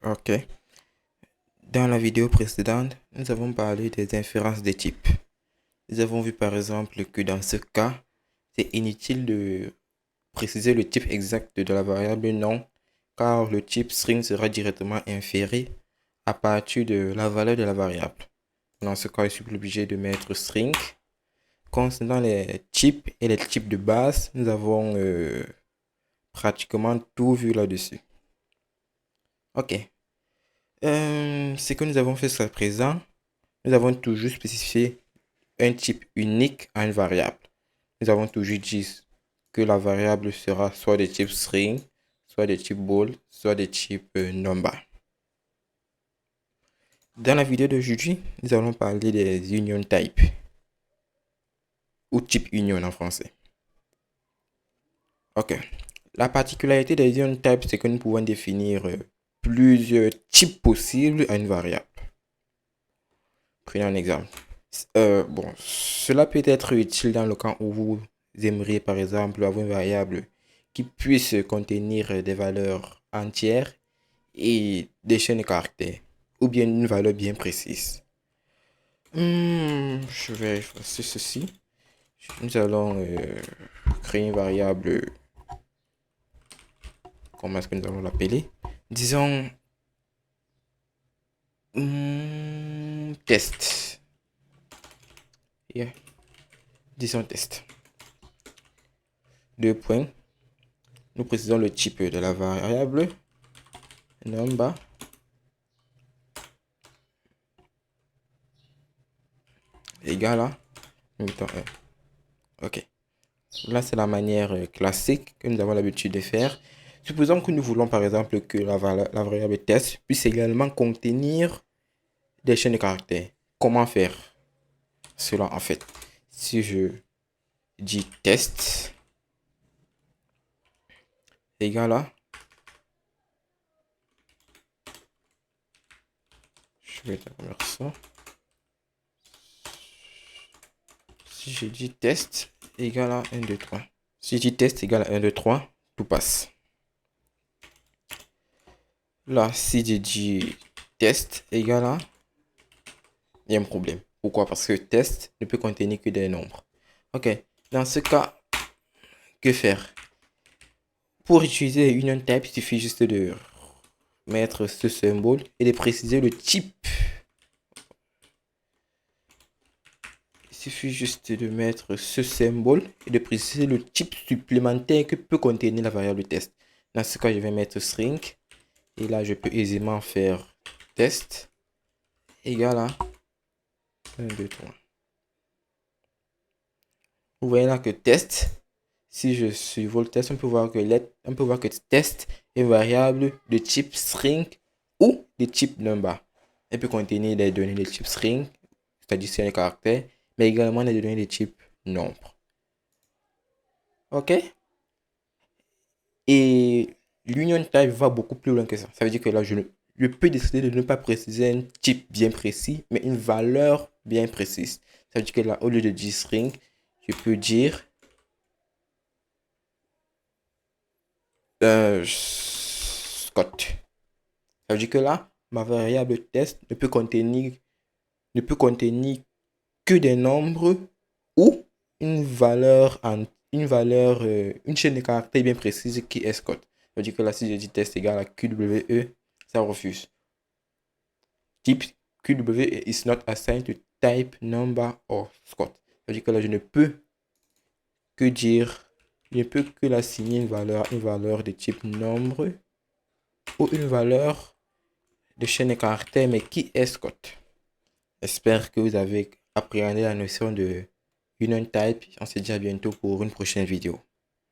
Ok. Dans la vidéo précédente, nous avons parlé des inférences des types. Nous avons vu par exemple que dans ce cas, c'est inutile de préciser le type exact de la variable non, car le type string sera directement inféré à partir de la valeur de la variable. Dans ce cas, je suis obligé de mettre string. Concernant les types et les types de base, nous avons pratiquement tout vu là-dessus. Ok. Ce que nous avons fait jusqu'à présent, nous avons toujours spécifié un type unique à une variable. Nous avons toujours dit que la variable sera soit de type string, soit de type bool, soit de type number. Dans la vidéo d'aujourd'hui, nous allons parler des union types ou type union en français. Ok. La particularité des union types, c'est que nous pouvons définir plusieurs types possibles à une variable. Prenons un exemple. Cela peut être utile dans le cas où vous aimeriez par exemple avoir une variable qui puisse contenir des valeurs entières et des chaînes de caractères, ou bien une valeur bien précise. Je vais effacer ceci. Nous allons créer une variable, comment est-ce que nous allons l'appeler? Disons test. Yeah. Disons test. Deux points. Nous précisons le type de la variable. Number égale à mettons 1. Ok. Là, c'est la manière classique que nous avons l'habitude de faire. Supposons que nous voulons par exemple que la variable test puisse également contenir des chaînes de caractères. Comment faire cela en fait? Si je dis test égale à, je vais établir ça. Si je dis test égale à 1, 2, 3. Si je dis test égale à 1, 2, 3, tout passe. Là, si je dis test égale à, il y a un problème. Pourquoi? Parce que test ne peut contenir que des nombres. Ok, dans ce cas, que faire? Pour utiliser union type, il suffit juste de mettre ce symbole et de préciser le type. Il suffit juste de mettre ce symbole et de préciser le type supplémentaire que peut contenir la variable test. Dans ce cas, je vais mettre string. Et là, je peux aisément faire test égale à 1, 2, 3. Vous voyez là que test, si je survole le test, on peut voir que test est une variable de type string ou de type number. Elle peut contenir des données de type string, c'est-à-dire les caractères, mais également des données de type nombre. Ok? Et l'union type va beaucoup plus loin que ça. Ça veut dire que là, je peux décider de ne pas préciser un type bien précis, mais une valeur bien précise. Ça veut dire que là, au lieu de dire string, je peux dire Scott. Ça veut dire que là, ma variable test ne peut contenir que des nombres ou une chaîne de caractères bien précise qui est Scott. Ça veut dire que là, si je dis test égale à QWE, ça refuse. Type QWE is not assigned to type, number or Scott. Ça veut dire que là, je ne peux l'assigner une valeur de type nombre ou une valeur de chaîne de caractères, mais qui est Scott. J'espère que vous avez appréhendé la notion de union type. On se dit à bientôt pour une prochaine vidéo.